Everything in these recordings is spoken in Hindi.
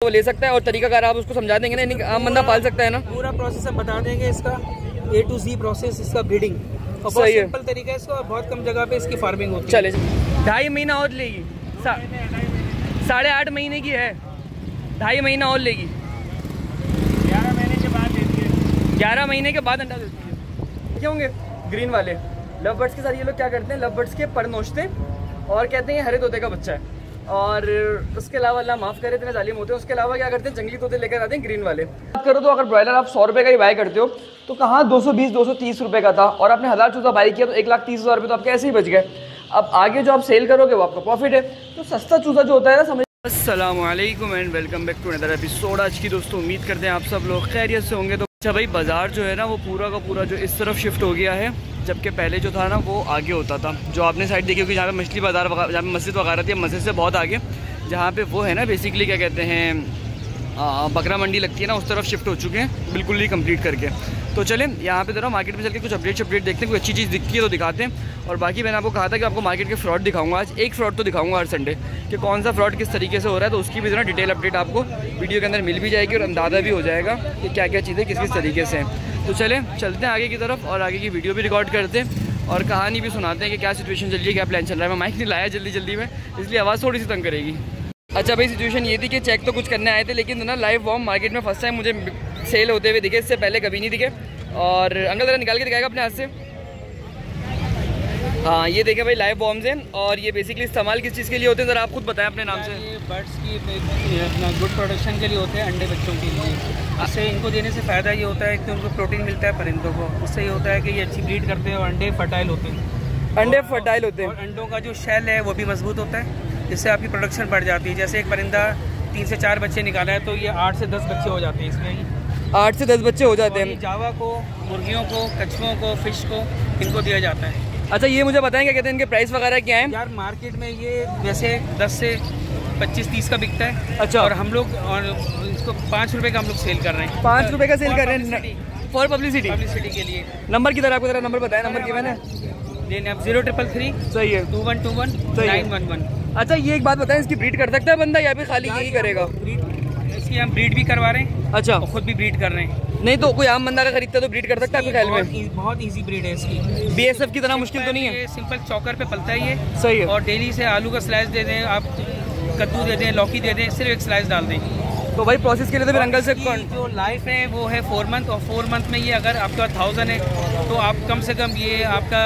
वो ले सकता है और तरीकाकार आप उसको समझा देंगे ना, आम बंदा पाल सकता है ना। पूरा प्रोसेस हम बता देंगे इसका, A to Z प्रोसेस इसका ब्रीडिंग, और बहुत सिंपल तरीका है इसका, और बहुत कम जगह पे इसकी फार्मिंग होती है। चले 2.5 महीना और लेगी, 8.5 महीने की है, 2.5 महीना और लेगी, 11 महीने के बाद देती है, 11 महीने के बाद अंडा देती है। क्या होंगे ग्रीन वाले लव बर्ड्स के साथ ये लोग क्या करते हैं, लव बर्ड्स के पर नोचते हैं और कहते हैं हरे तोते का बच्चा है, और उसके अलावा अल्लाह माफ़ करे इतने जालिम होते हैं। उसके अलावा क्या करते हैं, जंगली तोते लेकर आते हैं ग्रीन वाले। बात करो तो अगर ब्रॉयलर आप 100 रुपये का ही बाय करते हो तो कहाँ 220-230 रुपये का था, और आपने 1000 चूज़ा बाई किया तो 1,30,000 रुपये तो आपके ऐसे ही बच गए। अब आगे जो आप सेल करोगे वो आपका प्रॉफिट है। तो सस्ता चूज़ा जो होता है ना, समझ। अस्सलाम वालेकुम and welcome back to another episode. आज की दोस्तों उम्मीद करते हैं आप सब लोग खैरियत से होंगे। तो अच्छा भाई, बाज़ार जो है ना वो पूरा का पूरा जो इस तरफ शिफ्ट हो गया है, जबकि पहले जो था ना वो आगे होता था। जो आपने साइड देखी होगी जहाँ पे मछली बाज़ार वगैरह, जहाँ पे मस्जिद वगैरह थी, मस्जिद से बहुत आगे जहाँ पे वो है ना बेसिकली क्या कहते हैं बकरा मंडी लगती है ना, उस तरफ शिफ्ट हो चुके हैं बिल्कुल ही कंप्लीट करके। तो चलें यहाँ पे ज़रा मार्केट में चल के कुछ अपडेट देखते हैं, कोई अच्छी चीज़ दिखती है तो दिखाते हैं। और बाकी मैंने आपको कहा था कि आपको मार्केट के फ्रॉड दिखाऊंगा। आज एक फ्रॉड तो दिखाऊंगा हर संडे कि कौन सा फ्रॉड किस तरीके से हो रहा है, तो उसकी भी ज़रा डिटेल अपडेट आपको वीडियो के अंदर मिल भी जाएगी और अंदाज़ा भी हो जाएगा कि क्या क्या चीज़ें किस तरीके से हैं। तो चलें चलते हैं आगे की तरफ और आगे की वीडियो भी रिकॉर्ड करते हैं और कहानी भी सुनाते हैं कि क्या सिचुएशन चल रही है, क्या प्लान चल रहा है। मैं माइक नहीं लाया जल्दी में, इसलिए आवाज़ थोड़ी सी तंग करेगी। अच्छा भाई, सिचुएशन ये थी कि चेक तो कुछ करने आए थे, लेकिन ना लाइव वॉर्म मार्केट में फर्स्ट टाइम मुझे सेल होते हुए दिखे, इससे पहले कभी नहीं दिखे। और अंकल ज़रा निकाल के दिखाएगा अपने हाथ से। हाँ ये देखें भाई, लाइव वॉर्म्स हैं और ये बेसिकली इस्तेमाल किस चीज़ के लिए होते हैं, ज़रा आप खुद बताएं अपने नाम से। ये बर्ड्स की अपना गुड प्रोडक्शन के लिए होते हैं, अंडे बच्चों के लिए। इससे इनको देने से फ़ायदा ये होता है कि उनको प्रोटीन मिलता है परिंदों को, उससे ये होता है कि ये अच्छी ब्रीड करते हैं और अंडे फर्टाइल होते हैं। अंडे फर्टाइल होते हैं और अंडों का जो शेल है वो भी मजबूत होता है, जिससे आपकी प्रोडक्शन बढ़ जाती है। जैसे एक परिंदा 3 से 4 बच्चे निकाला है तो ये 8 से 10 बच्चे हो जाते हैं इसमें। 8 से 10 बच्चे हो जाते हैं। जावा को, मुर्गियों को, कछुओं को, फिश को, इनको दिया जाता है। अच्छा ये मुझे बताएं क्या कहते हैं इनके प्राइस वगैरह क्या हैं? यार मार्केट में ये वैसे 10 से 25-30 का बिकता है। अच्छा। और हम लोग इसको 5 रुपये का हम लोग सेल कर रहे हैं। 5 रुपये का सेल कर रहे हैं फॉर पब्लिसिटी के लिए। नंबर की तरह आपको ज़रा नंबर बताया, नंबर की मैंने 0333 सही है 2121 911। अच्छा ये एक बात बताएं, इसकी ब्रीड कर सकता है बंदा या फिर खाली यही करेगा? इसकी हम ब्रीड भी करवा रहे हैं। अच्छा। और खुद भी ब्रीड कर रहे हैं। नहीं तो कोई आम बंदा का खरीदता है तो ब्रीड कर सकता है आपके ख्याल में? बहुत इजी ब्रीड है इसकी। BSF की तरह मुश्किल तो नहीं है? ये सिंपल चॉकर पे पलता है ये। सही है। और डेली से आलू का स्लाइस दे दें आप, कद्दू दे दें, लौकी दे दें, सिर्फ एक स्लाइस डाल दें। तो भाई प्रोसेस के लिए तो फिर अंकल से जो लाइफ है वो है 4 मंथ, और 4 मंथ में ये अगर आपके पास 1000 है तो आप कम से कम ये आपका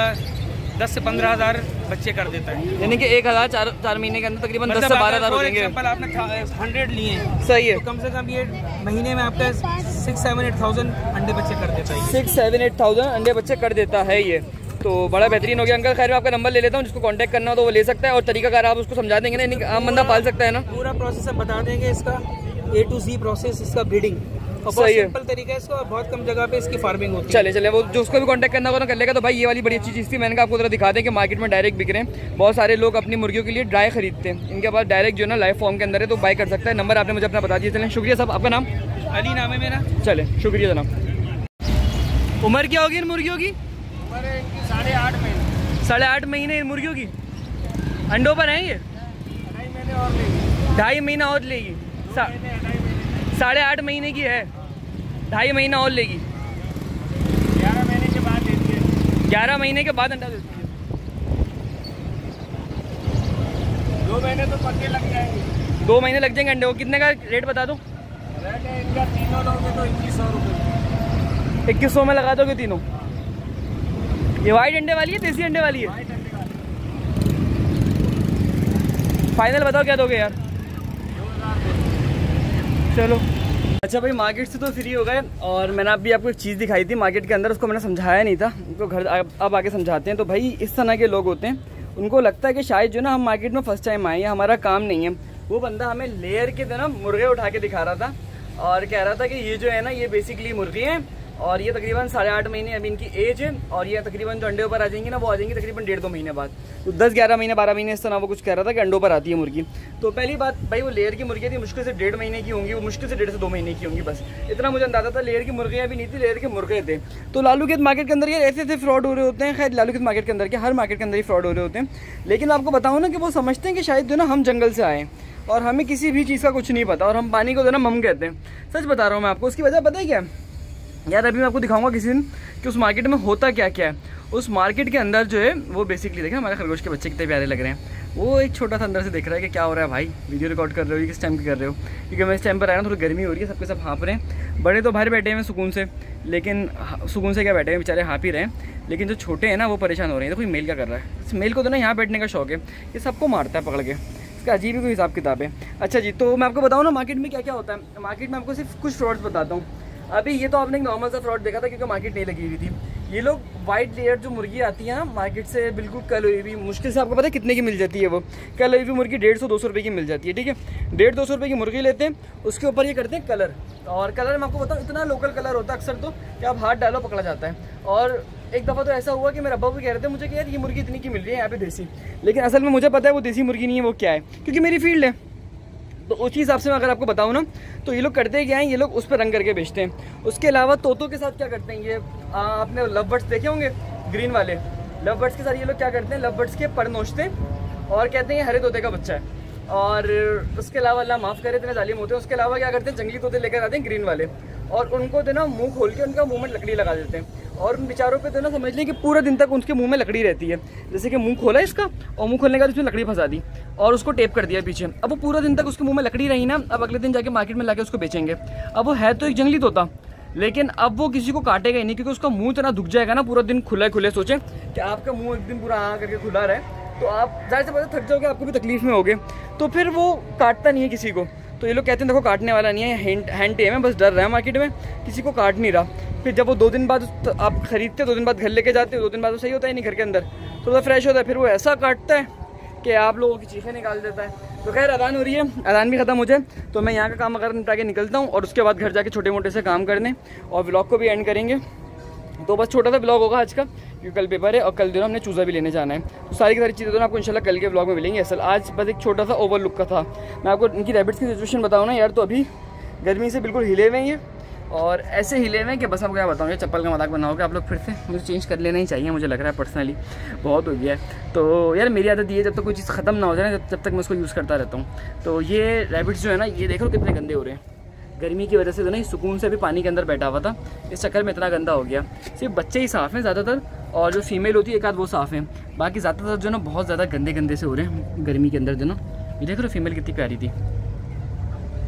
10 से 15,000 बच्चे कर देता है। यानी कि 1,000 4 महीने के अंदर तकरीबन 10 से 12,000 हो जाएंगे। आपने 100 लिए हैं, सही है, तो कम से कम ये महीने में आपका 6-7-8,000 अंडे बच्चे कर देता है। 6-7-8,000 अंडे बच्चे कर देता है ये, तो बड़ा बेहतरीन हो गया। अंकल खैर मैं आपका नंबर ले लेता हूँ, जिसको कांटेक्ट करना हो तो वो ले सकता है और तरीकाकार आप उसको समझा देंगे ना, आम बंदा पाल सकता है ना। पूरा प्रोसेस हम बता देंगे इसका, A to Z प्रोसेस इसका ब्रीडिंग, और बहुत सिंपल तरीका है इसका, और बहुत कम जगह पे इसकी फार्मिंग होती है। चले वो जो उसको भी कांटेक्ट करना होगा ना कर लेगा। तो भाई ये वाली बड़ी अच्छी चीज़ थी, मैंने कहा आपको जरा दिखा दें कि मार्केट में डायरेक्ट बिक रहे हैं। बहुत सारे लोग अपनी मुर्गियों के लिए ड्राई खरीदते हैं, इनके पास डायरेक्ट जो है ना लाइव फॉर्म के अंदर है, तो बाय कर सकता है। नंबर आपने मुझे अपना बता दिया। चलें शुक्रिया साहब। आपका नाम? अली नाम है मेरा। चले शुक्रिया जनाब। उम्र क्या होगी इन मुर्गियों की? 8.5 महीने। 8.5 महीने इन मुर्गियों की अंडों पर हैं ये? 2.5 महीना और लेगी। 8.5 महीने की है, 2.5 महीना और लेगी। 11 महीने के बाद देती है। 11 महीने के बाद अंडा देती है। 2 महीने तो पक्के लग जाएंगे। 2 महीने लग जाएंगे अंडे को। कितने का रेट बता दो? रेट है इनका तीनों लोगे तो 2100 रुपये। 2100 में लगा दोगे तीनों? ये वाइट अंडे वाली है, देसी अंडे वाली है? फाइनल बताओ क्या दोगे यार? चलो अच्छा भाई, मार्केट से तो फ्री हो गए और मैंने अभी आपको एक चीज़ दिखाई थी मार्केट के अंदर, उसको मैंने समझाया नहीं था, उनको घर अब आके समझाते हैं। तो भाई इस तरह के लोग होते हैं, उनको लगता है कि शायद जो ना हम मार्केट में फर्स्ट टाइम आए हैं, हमारा काम नहीं है। वो बंदा हमें लेयर के ना मुर्गे उठा के दिखा रहा था और कह रहा था कि ये जो है ना ये बेसिकली मुर्गी हैं और ये तकरीबन 8.5 महीने अभी इनकी एज है, और ये तकरीबन जो अंडे ऊपर आ जाएंगी ना वो आ जाएंगी तकरीबन 1.5-2 महीने बाद। तो 10-11 महीने 12 महीने इस तरह वो कुछ कह रहा था कि अंडों पर आती है मुर्गी। तो पहली बात भाई, वो लेयर की मुर्गियाँ थी, मुश्किल से 1.5 महीने की होंगी, वो मुश्किल से 1.5 से 2 महीने की होंगी, बस इतना मुझे अंदाजा था। लेयर की मुर्गियाँ भी नहीं थी, लेयर के मुर्गे थे। तो लालू खेत मार्केट के अंदर ये ऐसे फ्रॉड हो रहे होते हैं। खैर लालू खेत मार्केट के अंदर के हर मार्केट के अंदर ही फ्रॉड हो रहे होते हैं, लेकिन आपको बताऊँ ना कि वो समझते हैं कि शायद जो ना हम जंगल से आए। और हमें किसी भी चीज़ का कुछ नहीं पता, और हम पानी को जो है ना मम कहते हैं। सच बता रहा हूँ मैं आपको। उसकी वजह पता है क्या है यार, अभी मैं आपको दिखाऊंगा किसी दिन कि उस मार्केट में होता क्या क्या है। उस मार्केट के अंदर जो है वो बेसिकली देखें, हमारे खरगोश के बच्चे कितने प्यारे लग रहे हैं। वो एक छोटा सा अंदर से देख रहा है कि क्या हो रहा है भाई, वीडियो रिकॉर्ड कर रहे हो, ये किस टाइम की कर रहे हो, क्योंकि मैं इस टाइम पर आया ना, थोड़ी गर्मी हो रही है, सबके सब हाँप रहे हैं। बड़े तो बाहर बैठे हैं सुकून से, लेकिन सुकून से क्या बैठे हैं बेचारे, हाँप ही रहे हैं। लेकिन जो छोटे हैं ना वो परेशान हो रहे हैं। तो कोई मेल क्या कर रहा है, इस मेल को तो ना यहाँ बैठने का शौक है, ये सबको मारता है पकड़ के, इसका अजीब ही कोई हिसाब किताब है। अच्छा जी, तो मैं आपको बताऊँ ना मार्केट में क्या क्या होता है। मार्केट में आपको सिर्फ कुछ फ्रॉड्स बताता हूँ। अभी ये तो आपने एक नॉर्मल सा फ्रॉड देखा था क्योंकि मार्केट नहीं लगी हुई थी। ये लोग वाइट लेयर जो मुर्गी आती है ना मार्केट से बिल्कुल कल हुई हुई, मुश्किल से आपको पता है कितने की मिल जाती है, वो कल हुई हुई मुर्गी 150-200 रुपये की मिल जाती है। ठीक है, 150-200 रुपये की मुर्गी लेते हैं, उसके ऊपर ये करते हैं कलर। और कलर मैं आपको बताऊँ इतना लोकल कलर होता है अक्सर तो कि आप हाथ डालो पकड़ा जाता है। और एक दफ़ा तो ऐसा हुआ कि मेरे अब्बा भी कह रहे थे मुझे कि यार ये मुर्गी इतनी की मिल रही है यहाँ पे देसी, लेकिन असल में मुझे पता है वो देसी मुर्गी नहीं है, वो क्या है, क्योंकि मेरी फील्ड है। तो उस हिसाब से मैं अगर आपको बताऊँ ना तो ये लोग करते क्या हैं, ये लोग उस पर रंग करके बेचते हैं। उसके अलावा तोतों के साथ क्या करते हैं, ये आपने लव बर्ड्स देखे होंगे ग्रीन वाले, लव बर्ड्स के साथ ये लोग क्या करते हैं, लव बर्ड्स के पर नोचते हैं और कहते हैं ये हरे तोते का बच्चा है। और उसके अलावा अल्लाह माफ़ करे इतने जालिम होते हैं। उसके अलावा क्या करते हैं, जंगली तोते लेकर आते हैं ग्रीन वाले, और उनको तो ना मुँह खोल के उनका मुँह में लकड़ी लगा देते हैं। और उन बेचारों पे तो ना समझ लें कि पूरा दिन तक उनके मुंह में लकड़ी रहती है। जैसे कि मुंह खोला इसका और मुंह खोलने के बाद उसमें लकड़ी फंसा दी और उसको टेप कर दिया पीछे। अब वो पूरा दिन तक उसके मुंह में लकड़ी रही ना, अब अगले दिन जाके मार्केट में लाके उसको बेचेंगे। अब वो है तो एक जंगली तोता, लेकिन अब वो किसी को काटेगा ही नहीं, क्योंकि उसका मुंह इतना दुख जाएगा ना, पूरा दिन खुले खुले। सोचें कि आपका मुँह एक दिन पूरा आ करके खुला रहे तो आप ज़ाहिर से पता थक जाओगे, आपको भी तकलीफ में होगे, तो फिर वो काटता नहीं है किसी को। तो ये लोग कहते हैं देखो काटने वाला नहीं है, हैंड टेम है, बस डर रहा है मार्केट में, किसी को काट नहीं रहा। फिर जब वो 2 दिन बाद आप खरीदते, 2 दिन बाद घर लेके जाते हो, 2 दिन बाद तो सही होता है नहीं घर के अंदर, थोड़ा फ्रेश होता है, फिर वो ऐसा काटता है कि आप लोगों की चीखें निकाल देता है। तो खैर अजान हो रही है, अजान भी ख़त्म हो जाए तो मैं यहाँ का काम अगर निपटा के निकलता हूँ, और उसके बाद घर जाके छोटे मोटे से काम करने और व्लॉग को भी एंड करेंगे। तो बस छोटा सा ब्लॉग होगा आज का, क्योंकि कल पेपर है और कल दिन हमने चूज़ा भी लेने जाना है। तो सारी की सारी चीज़ें तो आपको इंशाल्लाह कल के ब्लॉग में मिलेंगी। असल आज बस एक छोटा सा ओवरलुक का था। मैं आपको इनकी रैबिट्स की सिचुएशन बताऊँ ना यार, तो अभी गर्मी से बिल्कुल हिले हुए हैं और ऐसे हिले हुए हैं कि बस आपको क्या बताऊँ, ये चप्पल का मजाक बनाओगे आप लोग फिर से। मुझे चेंज कर लेना ही चाहिए, मुझे लग रहा है पर्सनली बहुत हो गया है। तो यार मेरी आदत ये है, जब तक कोई चीज़ ख़त्म ना हो जाए ना, जब तक मैं उसको यूज़ करता रहता हूँ। तो ये रैबिट्स जो है ना, ये देखो कितने गंदे हो रहे हैं गर्मी की वजह से। तो नहीं सुकून से भी पानी के अंदर बैठा हुआ था, इस चक्कर में इतना गंदा हो गया। सिर्फ बच्चे ही साफ़ हैं ज़्यादातर, और जो फीमेल होती है एक आध वो साफ़ हैं, बाकी ज़्यादातर जो ना बहुत ज़्यादा गंदे गंदे से हो रहे हैं गर्मी के अंदर जो ना। ये देख रहे हो फीमेल कितनी प्यारी थी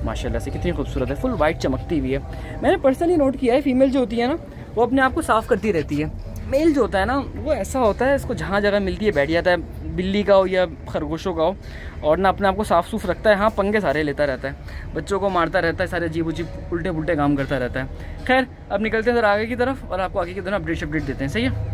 माशाल्लाह से, कितनी खूबसूरत है, फुल वाइट चमकती हुई है। मैंने पर्सनली नोट किया है फीमेल जो होती है ना वो अपने आप को साफ़ करती रहती है। मेल जो होता है ना वो ऐसा होता है, इसको जहाँ जगह मिलती है बैठ जाता है, बिल्ली का हो या खरगोशों का हो, और ना अपने आप को साफ़ सूफ रखता है। हाँ पंगे सारे लेता रहता है, बच्चों को मारता रहता है, सारे अजीब उजीब उल्टे पुल्टे काम करता रहता है। खैर अब निकलते हैं सर आगे की तरफ और आपको आगे की तरफ अपडेट देते हैं। सही है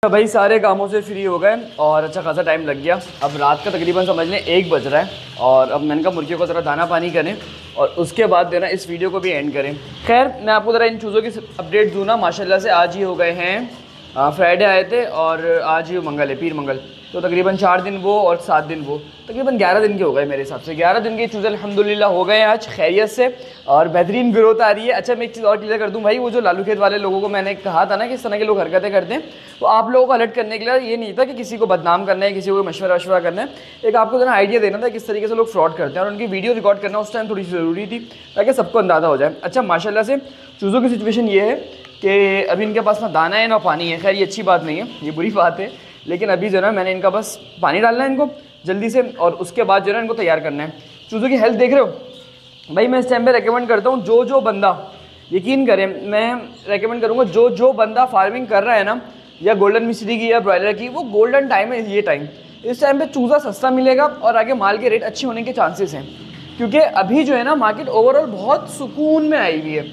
भाई, सारे कामों से फ्री हो गए और अच्छा खासा टाइम लग गया। अब रात का तकरीबन समझ लें 1 बज रहा है, और अब मैंने कहा मुर्गियों को ज़रा दाना पानी करें और उसके बाद देना इस वीडियो को भी एंड करें। खैर मैं आपको ज़रा इन चीज़ों की अपडेट दूँ ना, माशाल्लाह से आज ही हो गए हैं, फ्राइडे आए थे और आज ही मंगल है, पीर मंगल, तो तकरीबन 4 दिन वो और 7 दिन वो, तकरीबन 11 दिन के हो गए मेरे हिसाब से। 11 दिन के चूज़े अल्हम्दुलिल्लाह हो गए आज खैरियत से और बेहतरीन ग्रोथ आ रही है। अच्छा मैं एक चीज़ और क्लियर कर दूं भाई, वो जो लालू खेत वाले लोगों को मैंने कहा था ना कि इस तरह के लोग हरकतें करते हैं, तो आप लोगों को अलर्ट करने के लिए ये नहीं था कि किसी को बदनाम करना है, किसी को मशवरा करना है, एक आपको जो आइडिया देना था किस तरीके से लोग फ्रॉड करते हैं, और उनकी वीडियो रिकॉर्ड करना उस टाइम थोड़ी सी ज़रूरी थी ताकि सबको अंदाज़ा हो जाए। अच्छा माशाल्लाह से चूज़ों की सिचुएशन ये है कि अभी इनके पास ना दाना है ना पानी है। खैर ये अच्छी बात नहीं है, ये बुरी बात है, लेकिन अभी जो है ना मैंने इनका बस पानी डालना है इनको जल्दी से, और उसके बाद जो है ना इनको तैयार करना है। चूज़ों की हेल्थ देख रहे हो भाई, मैं इस टाइम पे रेकमेंड करता हूँ जो बंदा, यकीन करें मैं रेकमेंड करूँगा जो बंदा फार्मिंग कर रहा है ना, या गोल्डन मिश्री की या ब्रॉयलर की, वो गोल्डन टाइम है ये टाइम। इस टाइम पे चूज़ा सस्ता मिलेगा और आगे माल के रेट अच्छे होने के चांसेस हैं, क्योंकि अभी जो है ना मार्केट ओवरऑल बहुत सुकून में आई हुई है।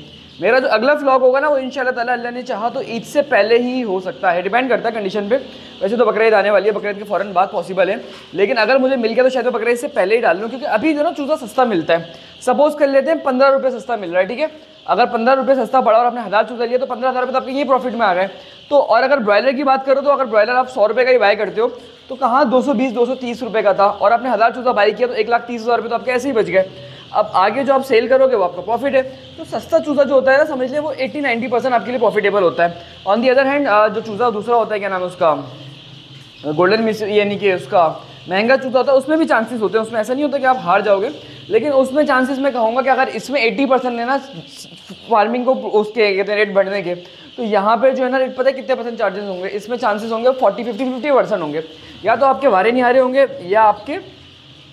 मेरा जो अगला व्लॉग होगा ना वो इंशाल्लाह ताला अल्लाह ने चाहा तो ईद से पहले ही हो सकता है, डिपेंड करता है कंडीशन पे। वैसे तो बकरीद आने वाली है, बकरीद के फ़ौरन बाद पॉसिबल है, लेकिन अगर मुझे मिल गया तो शायद मैं बकरीद से पहले ही डाल लूँ, क्योंकि अभी जो ना चूज़ा सस्ता मिलता है। सपोज़ कर लेते हैं 15 रुपये सस्ता मिल रहा है, ठीक है, अगर 15 रुपये सस्ता पड़ा और आपने 1000 चूज़ा लिया तो 15,000 रुपये तो आपके ये प्रॉफिट में आ गए। तो और अगर ब्रॉयलर की बात करो तो अगर ब्रॉयलर आप 100 रुपये का ही बाय करते हो तो कहाँ 220-230 रुपये का था, और आपने 1000 चूज़ा बाय किया तो 1,30,000 रुपये तो आपके ऐसे ही बच गए। अब आगे जो आप सेल करोगे वो आपका प्रॉफिट है। तो सस्ता चूज़ा जो होता है ना समझ लिया वो 80-90% आपके लिए प्रॉफिटेबल होता है। ऑन दी अदर हैंड जो चूज़ा दूसरा होता है, क्या नाम है उसका, गोल्डन मिश्री यानी कि उसका महंगा चूज़ा होता है उसमें भी चांसेस होते हैं, उसमें ऐसा नहीं होता कि आप हार जाओगे, लेकिन उसमें चांसेस मैं कहूँगा कि अगर इसमें 80% है ना फार्मिंग को उसके कहते हैं रेट बढ़ने के, तो यहाँ पे जो है ना रेट पता है कितने परसेंट चार्जेस होंगे, इसमें चांसेस होंगे 40-50% होंगे। या तो आपके वारे निहारे होंगे या आपके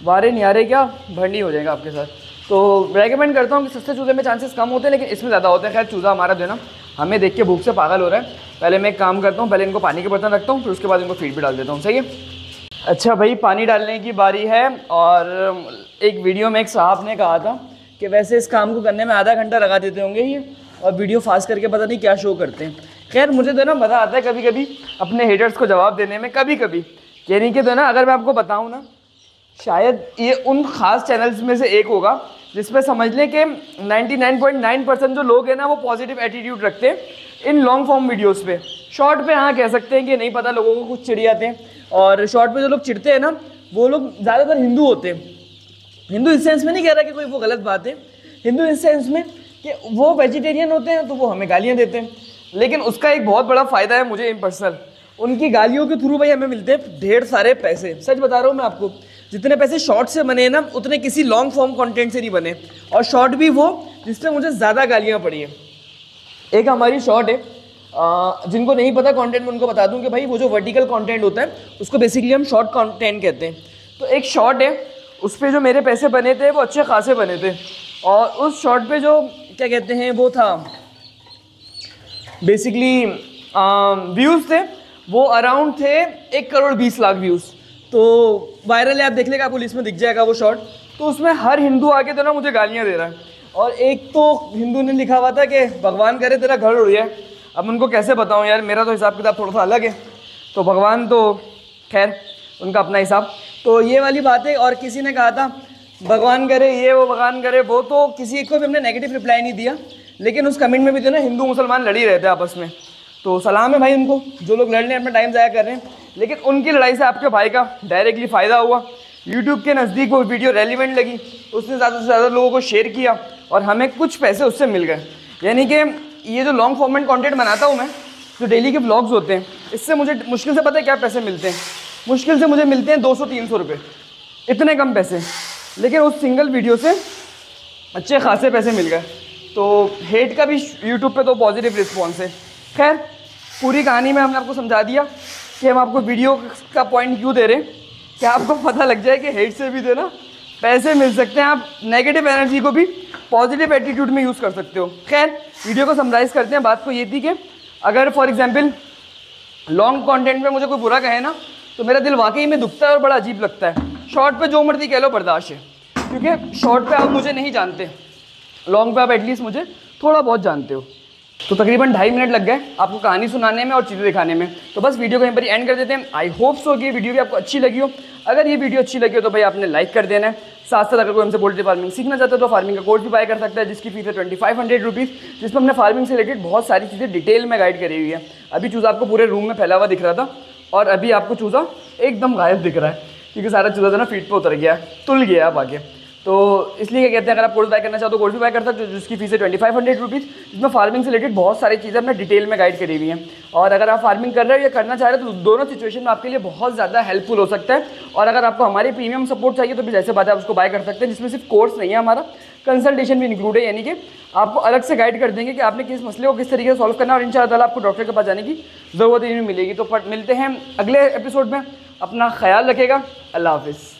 वारे निहारे क्या भंडी हो जाएगा आपके साथ। तो रेकमेंड करता हूँ कि सस्ते चूज़े में चांसेस कम होते हैं लेकिन इसमें ज़्यादा होते हैं। खैर चूज़ा हमारा जो है ना हमें देख के भूख से पागल हो रहा है, पहले मैं एक काम करता हूँ, पहले इनको पानी के बर्तन रखता हूँ, फिर उसके बाद इनको फीड भी डाल देता हूँ। सही है। अच्छा भाई पानी डालने की बारी है। और एक वीडियो में एक साहब ने कहा था कि वैसे इस काम को करने में आधा घंटा लगा देते होंगे ये, और वीडियो फास्ट करके पता नहीं क्या शो करते हैं। खैर मुझे तो ना मज़ा आता है कभी कभी अपने हेटर्स को जवाब देने में, कभी कभी यानी कि तो ना अगर मैं आपको बताऊँ ना, शायद ये उन ख़ास चैनल्स में से एक होगा जिसमें समझ लें कि 99.9% जो लोग हैं ना वो पॉजिटिव एटीट्यूड रखते हैं इन लॉन्ग फॉर्म वीडियोस पे। शॉर्ट पे हाँ कह सकते हैं कि नहीं पता, लोगों को कुछ चिढ़ जाते हैं। और शॉर्ट पे जो लोग चिढ़ते हैं ना वो लोग ज़्यादातर हिंदू होते हैं। हिंदू इस सेंस में नहीं कह रहा कि कोई वो गलत बात है, हिंदू इस सेंस में कि वो वेजिटेरियन होते हैं तो वो हमें गालियाँ देते हैं। लेकिन उसका एक बहुत बड़ा फ़ायदा है मुझे इन पर्सनल, उनकी गालियों के थ्रू भाई हमें मिलते हैं ढेर सारे पैसे। सच बता रहा हूँ मैं आपको, जितने पैसे शॉर्ट से बने हैं ना उतने किसी लॉन्ग फॉर्म कंटेंट से नहीं बने, और शॉर्ट भी वो जिससे मुझे ज़्यादा गालियाँ पड़ी हैं। एक हमारी शॉर्ट है, जिनको नहीं पता कंटेंट में उनको बता दूं कि भाई वो जो वर्टिकल कंटेंट होता है उसको बेसिकली हम शॉर्ट कंटेंट कहते हैं। तो एक शॉर्ट है उस पर जो मेरे पैसे बने थे वो अच्छे खासे बने थे, और उस शॉर्ट पे जो क्या कहते हैं वो था बेसिकली व्यूज़ थे वो अराउंड थे 1,20,00,000 व्यूज़। तो वायरल है, आप देख लेगा आपको लिस्ट में दिख जाएगा वो शॉर्ट। तो उसमें हर हिंदू आके तो ना मुझे गालियाँ दे रहा है, और एक तो हिंदू ने लिखा हुआ था कि भगवान करे तेरा घर उड़ जाए। अब उनको कैसे बताऊँ यार, मेरा तो हिसाब किताब थोड़ा सा अलग है, तो भगवान तो खैर उनका अपना हिसाब। तो ये वाली बात है। और किसी ने कहा था भगवान करे ये वो भगवान करे वो, तो किसी को भी हमने नेगेटिव रिप्लाई नहीं दिया, लेकिन उस कमेंट में भी तो ना हिंदू मुसलमान लड़ ही रहते हैं आपस में। तो सलाम है भाई उनको, जो लोग लड़ रहे हैं अपना टाइम ज़ाया कर रहे हैं, लेकिन उनकी लड़ाई से आपके भाई का डायरेक्टली फ़ायदा हुआ। यूट्यूब के नज़दीक वो वीडियो रेलिवेंट लगी, उसने ज़्यादा से ज़्यादा लोगों को शेयर किया और हमें कुछ पैसे उससे मिल गए। यानी कि ये जो लॉन्ग फॉर्मेट कंटेंट बनाता हूँ मैं, जो डेली के व्लॉग्स होते हैं, इससे मुझे मुश्किल से पता है क्या पैसे मिलते हैं, मुश्किल से मुझे मिलते हैं 200-300 रुपये, इतने कम पैसे, लेकिन उस सिंगल वीडियो से अच्छे खासे पैसे मिल गए। तो हेट का भी यूट्यूब पे तो पॉजिटिव रिस्पॉन्स है। खैर पूरी कहानी में हमने आपको समझा दिया कि हम आपको वीडियो का पॉइंट क्यों दे रहे हैं, कि आपको पता लग जाए कि हेट से भी देना पैसे मिल सकते हैं, आप नेगेटिव एनर्जी को भी पॉजिटिव एटीट्यूड में यूज़ कर सकते हो। खैर वीडियो को समराइज़ करते हैं। बात को ये थी कि अगर फॉर एग्जांपल लॉन्ग कंटेंट में मुझे कोई बुरा कहे ना तो मेरा दिल वाकई में दुखता है और बड़ा अजीब लगता है। शॉर्ट पे जो मर्जी कह लो बर्दाश्त है, क्योंकि शॉर्ट पे आप मुझे नहीं जानते, लॉन्ग पे आप एटलीस्ट मुझे थोड़ा बहुत जानते हो। तो तकरीबन 2.5 मिनट लग गए आपको कहानी सुनाने में और चीज़ें दिखाने में, तो बस वीडियो को यहीं पर एंड कर देते हैं। आई होप सो कि ये वीडियो भी आपको अच्छी लगी हो। अगर ये वीडियो अच्छी लगी हो तो भाई आपने लाइक कर देना है। साथ साथ अगर कोई हमसे पोल्ट्री फार्मिंग सीखना चाहता है तो फार्मिंग का कोर्स भी बाय कर सकता है, जिसकी फीस है 2500 रुपीज़, जिसमें हमने फार्मिंग से रिलेटेड बहुत सारी चीज़ें डिटेल में गाइड करी हुई है। अभी चूज़ा आपको पूरे रूम में फैला हुआ दिख रहा था, और अभी आपको चूज़ा एकदम गायब दिख रहा है, क्योंकि सारा चूज़ा जो ना फीट पे उतर गया है, तुल गया अब आगे। तो इसलिए क्या कहते हैं, अगर आप कोर्स बाय करना चाहो तो कोर्स भी बाय कर सकते हो, जिसकी फीस है 2500 रुपीज़, जिसमें फार्मिंग से रिलेटेड बहुत सारी चीज़ें हमने डिटेल में गाइड करी हुई हैं। और अगर आप फार्मिंग कर रहे हो या करना चाह रहे हो तो दोनों सिचुएशन में आपके लिए बहुत ज़्यादा हेल्पफुल हो सकता है। और अगर आपको हमारी प्रीमियम सपोर्ट चाहिए तो भी जैसे बात है आप उसको बाय कर सकते हैं, जिसमें सिर्फ कोर्स नहीं है, हमारा कंसल्टेशन भी इंक्लूड है, यानी कि आपको अलग से गाइड कर देंगे कि आपने किस मसले को किस तरीके से सॉल्व करना है, और इंशाअल्लाह ताला आपको डॉक्टर के पास जाने की ज़रूरत ही नहीं मिलेगी। तो मिलते हैं अगले एपिसोड में, अपना ख्याल रखेगा, अल्लाह हाफिज़।